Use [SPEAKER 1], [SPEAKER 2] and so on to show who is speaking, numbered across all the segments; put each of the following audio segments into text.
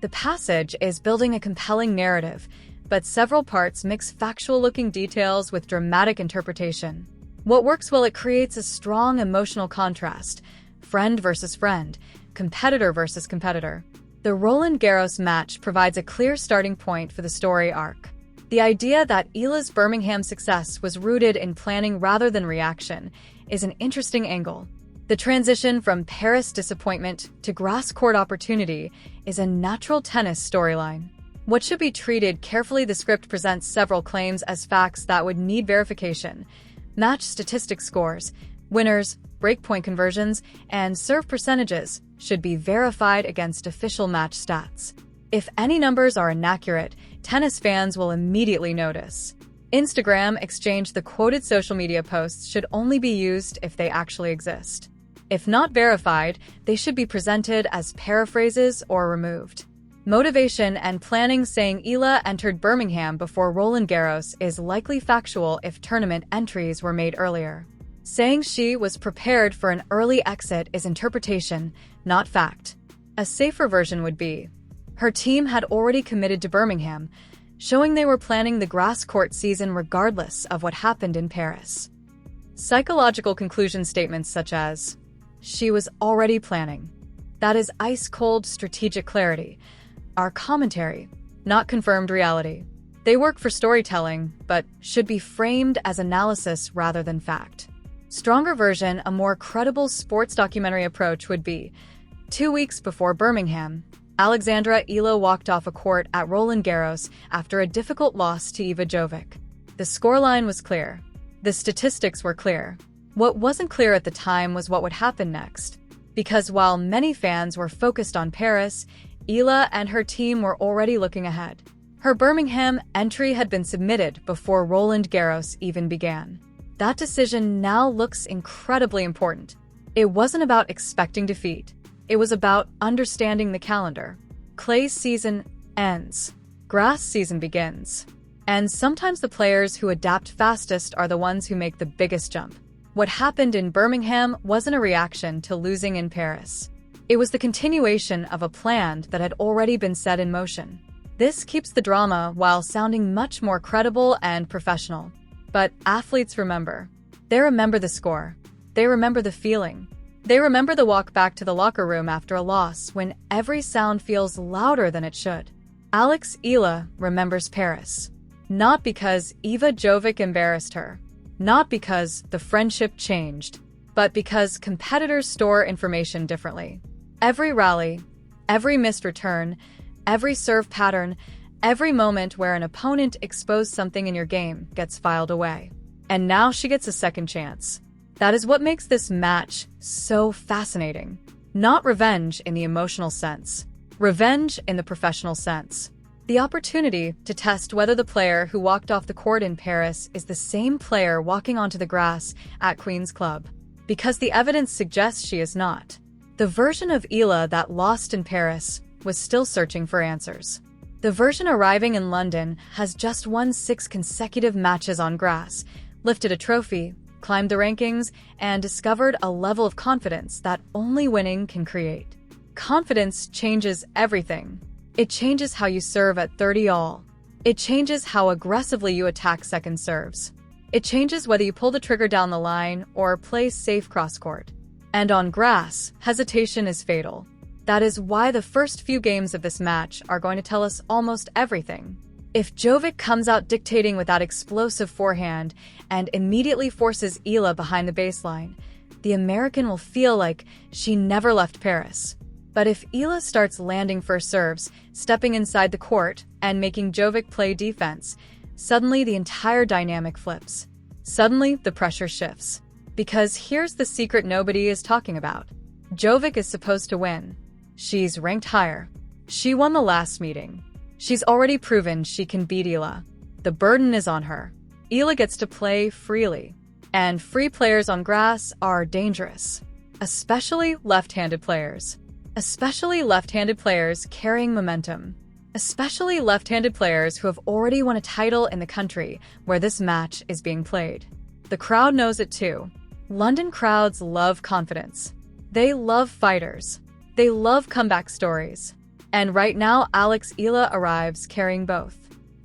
[SPEAKER 1] The passage is building a compelling narrative, but several parts mix factual-looking details with dramatic interpretation. What works well, it creates a strong emotional contrast, friend versus friend, competitor versus competitor. The Roland Garros match provides a clear starting point for the story arc. The idea that Eala's Birmingham success was rooted in planning rather than reaction is an interesting angle. The transition from Paris disappointment to grass court opportunity is a natural tennis storyline. What should be treated carefully, the script presents several claims as facts that would need verification. Match statistics scores, winners, breakpoint conversions, and serve percentages should be verified against official match stats. If any numbers are inaccurate, tennis fans will immediately notice. Instagram exchange, the quoted social media posts should only be used if they actually exist. If not verified, they should be presented as paraphrases or removed. Motivation and planning, saying Eala entered Birmingham before Roland Garros is likely factual if tournament entries were made earlier. Saying she was prepared for an early exit is interpretation, not fact. A safer version would be, her team had already committed to Birmingham, showing they were planning the grass court season regardless of what happened in Paris. Psychological conclusion statements such as, she was already planning. That is ice-cold strategic clarity. Our commentary, not confirmed reality. They work for storytelling, but should be framed as analysis rather than fact. Stronger version, a more credible sports documentary approach would be, 2 weeks before Birmingham, Alexandra Eala walked off a court at Roland Garros after a difficult loss to Iva Jovic. The scoreline was clear. The statistics were clear. What wasn't clear at the time was what would happen next. Because while many fans were focused on Paris, Eala and her team were already looking ahead. Her Birmingham entry had been submitted before Roland Garros even began. That decision now looks incredibly important. It wasn't about expecting defeat. It was about understanding the calendar. Clay's season ends. Grass season begins. And sometimes the players who adapt fastest are the ones who make the biggest jump. What happened in Birmingham wasn't a reaction to losing in Paris. It was the continuation of a plan that had already been set in motion. This keeps the drama while sounding much more credible and professional. But athletes remember. They remember the score. They remember the feeling. They remember the walk back to the locker room after a loss when every sound feels louder than it should. Alex Eala remembers Paris. Not because Iva Jovic embarrassed her. Not because the friendship changed, but because competitors store information differently. Every rally, every missed return, every serve pattern, every moment where an opponent exposed something in your game gets filed away. And now she gets a second chance. That is what makes this match so fascinating. Not revenge in the emotional sense. Revenge in the professional sense. The opportunity to test whether the player who walked off the court in Paris is the same player walking onto the grass at Queen's Club. Because the evidence suggests she is not. The version of Eala that lost in Paris was still searching for answers. The version arriving in London has just won 6 consecutive matches on grass, lifted a trophy, climbed the rankings, and discovered a level of confidence that only winning can create. Confidence changes everything. It changes how you serve at 30-all. It changes how aggressively you attack second serves. It changes whether you pull the trigger down the line or play safe cross-court. And on grass, hesitation is fatal. That is why the first few games of this match are going to tell us almost everything. If Jovic comes out dictating with that explosive forehand and immediately forces Eala behind the baseline, the American will feel like she never left Paris. But if Eala starts landing first serves, stepping inside the court, and making Jovic play defense, suddenly the entire dynamic flips. Suddenly, the pressure shifts. Because here's the secret nobody is talking about. Jovic is supposed to win. She's ranked higher. She won the last meeting. She's already proven she can beat Eala. The burden is on her. Eala gets to play freely. And free players on grass are dangerous. Especially left-handed players. Especially left-handed players carrying momentum. Especially left-handed players who have already won a title in the country where this match is being played. The crowd knows it too. London crowds love confidence. They love fighters. They love comeback stories. And right now, Alex Eala arrives carrying both.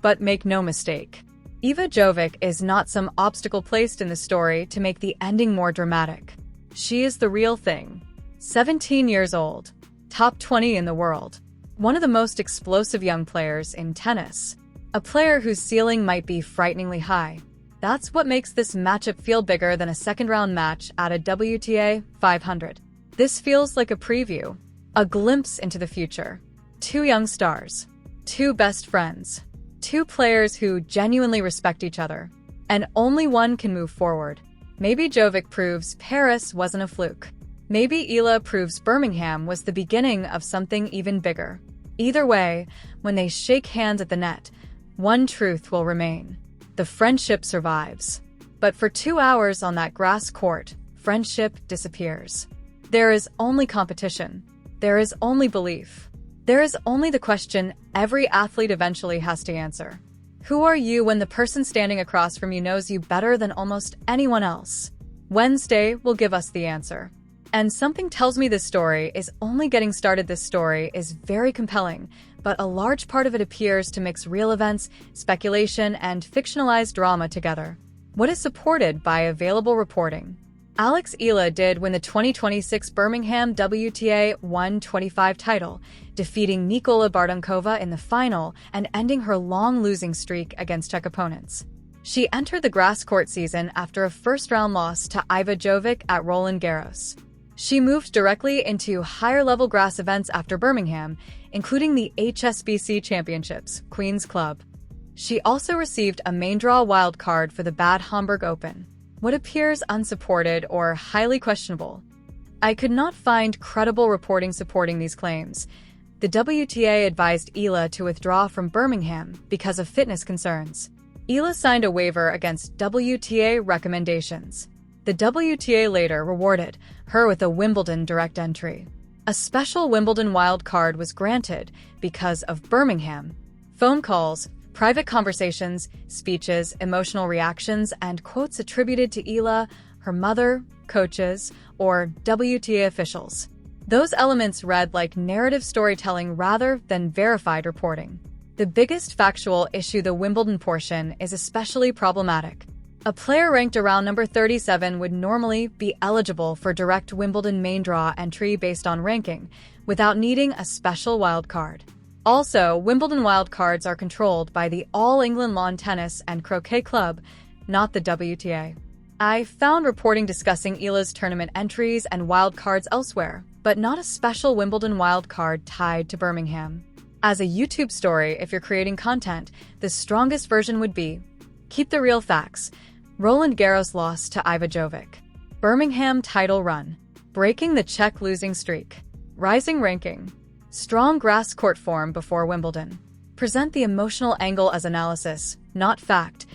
[SPEAKER 1] But make no mistake, Iva Jovic is not some obstacle placed in the story to make the ending more dramatic. She is the real thing. 17 years old, top 20 in the world, one of the most explosive young players in tennis. A player whose ceiling might be frighteningly high. That's what makes this matchup feel bigger than a second-round match at a WTA 500. This feels like a preview, a glimpse into the future. Two young stars, two best friends, two players who genuinely respect each other, and only one can move forward. Maybe Jovic proves Paris wasn't a fluke. Maybe Eala proves Birmingham was the beginning of something even bigger. Either way, when they shake hands at the net, one truth will remain. The friendship survives. But for 2 hours on that grass court, friendship disappears. There is only competition. There is only belief. There is only the question every athlete eventually has to answer. Who are you when the person standing across from you knows you better than almost anyone else? Wednesday will give us the answer. And something tells me this story is only getting started. This story is very compelling, but a large part of it appears to mix real events, speculation, and fictionalized drama together. What is supported by available reporting? Alex Eala did win the 2026 Birmingham WTA 125 title, defeating Nikola Bardunkova in the final and ending her long losing streak against Czech opponents. She entered the grass court season after a first-round loss to Iva Jovic at Roland Garros. She moved directly into higher-level grass events after Birmingham, including the HSBC Championships, Queen's Club. She also received a main draw wildcard for the Bad Homburg Open. What appears unsupported or highly questionable? I could not find credible reporting supporting these claims. The WTA advised Eala to withdraw from Birmingham because of fitness concerns. Eala signed a waiver against WTA recommendations. The WTA later rewarded her with a Wimbledon direct entry. A special Wimbledon wildcard was granted because of Birmingham. Phone calls, private conversations, speeches, emotional reactions, and quotes attributed to Eala, her mother, coaches, or WTA officials. Those elements read like narrative storytelling rather than verified reporting. The biggest factual issue, the Wimbledon portion, is especially problematic. A player ranked around number 37 would normally be eligible for direct Wimbledon main draw entry based on ranking, without needing a special wildcard. Also, Wimbledon wildcards are controlled by the All England Lawn Tennis and Croquet Club, not the WTA. I found reporting discussing Eala's tournament entries and wildcards elsewhere, but not a special Wimbledon wildcard tied to Birmingham. As a YouTube story, if you're creating content, the strongest version would be: keep the real facts. Roland Garros loss to Iva Jovic. Birmingham title run. Breaking the Czech losing streak. Rising ranking. Strong grass court form before Wimbledon. Present the emotional angle as analysis, not fact.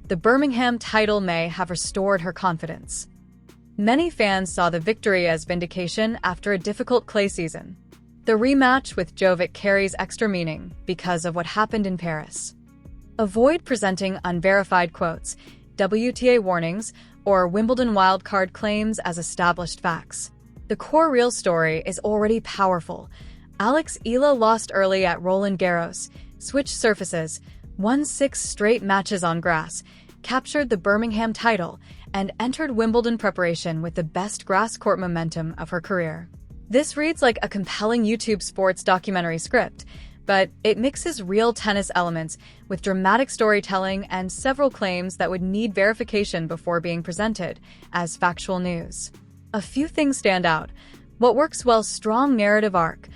[SPEAKER 1] The Birmingham title may have restored her confidence. Many fans saw the victory as vindication after a difficult clay season. The rematch with Jovic carries extra meaning because of what happened in Paris. Avoid presenting unverified quotes, WTA warnings, or Wimbledon wildcard claims as established facts. The core real story is already powerful. Alex Eala lost early at Roland Garros, switched surfaces, won 6 straight matches on grass, captured the Birmingham title, and entered Wimbledon preparation with the best grass court momentum of her career. This reads like a compelling YouTube sports documentary script, but it mixes real tennis elements with dramatic storytelling and several claims that would need verification before being presented as factual news. A few things stand out. What works well: strong narrative arc.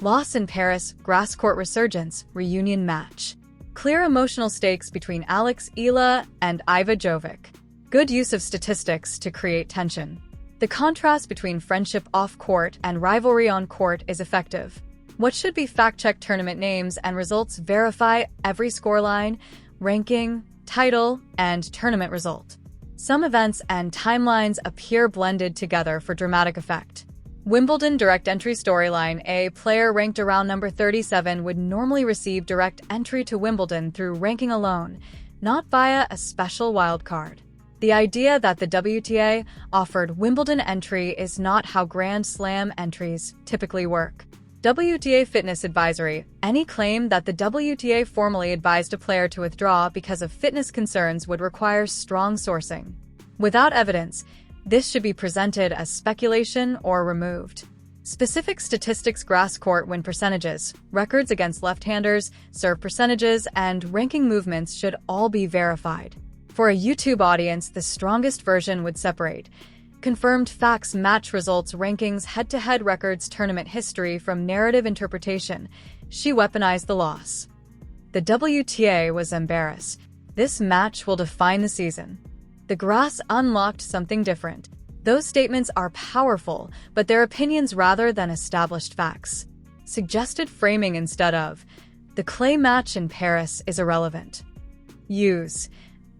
[SPEAKER 1] Loss in Paris, grass court resurgence, reunion match. Clear emotional stakes between Alex Eala and Iva Jovic. Good use of statistics to create tension. The contrast between friendship off-court and rivalry on-court is effective. What should be fact-check tournament names and results verify every scoreline, ranking, title, and tournament result. Some events and timelines appear blended together for dramatic effect. Wimbledon direct entry storyline: a player ranked around number 37 would normally receive direct entry to Wimbledon through ranking alone, not via a special wildcard. The idea that the WTA offered Wimbledon entry is not how Grand Slam entries typically work. WTA Fitness Advisory. Any claim that the WTA formally advised a player to withdraw because of fitness concerns would require strong sourcing. Without evidence, this should be presented as speculation or removed. Specific statistics, grass court win percentages, records against left-handers, serve percentages, and ranking movements should all be verified. For a YouTube audience, the strongest version would separate confirmed facts, match results, rankings, head-to-head records, tournament history from narrative interpretation. She weaponized the loss. The WTA was embarrassed. This match will define the season. The grass unlocked something different. Those statements are powerful, but they're opinions rather than established facts. Suggested framing instead of the clay match in Paris is irrelevant. Use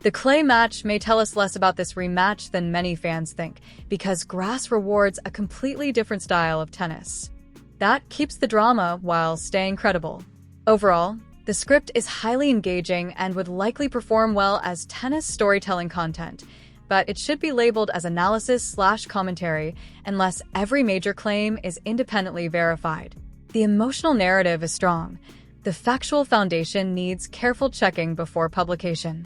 [SPEAKER 1] the clay match may tell us less about this rematch than many fans think, because grass rewards a completely different style of tennis. That keeps the drama while staying credible. Overall, the script is highly engaging and would likely perform well as tennis storytelling content, but it should be labeled as analysis/commentary unless every major claim is independently verified. The emotional narrative is strong. The factual foundation needs careful checking before publication.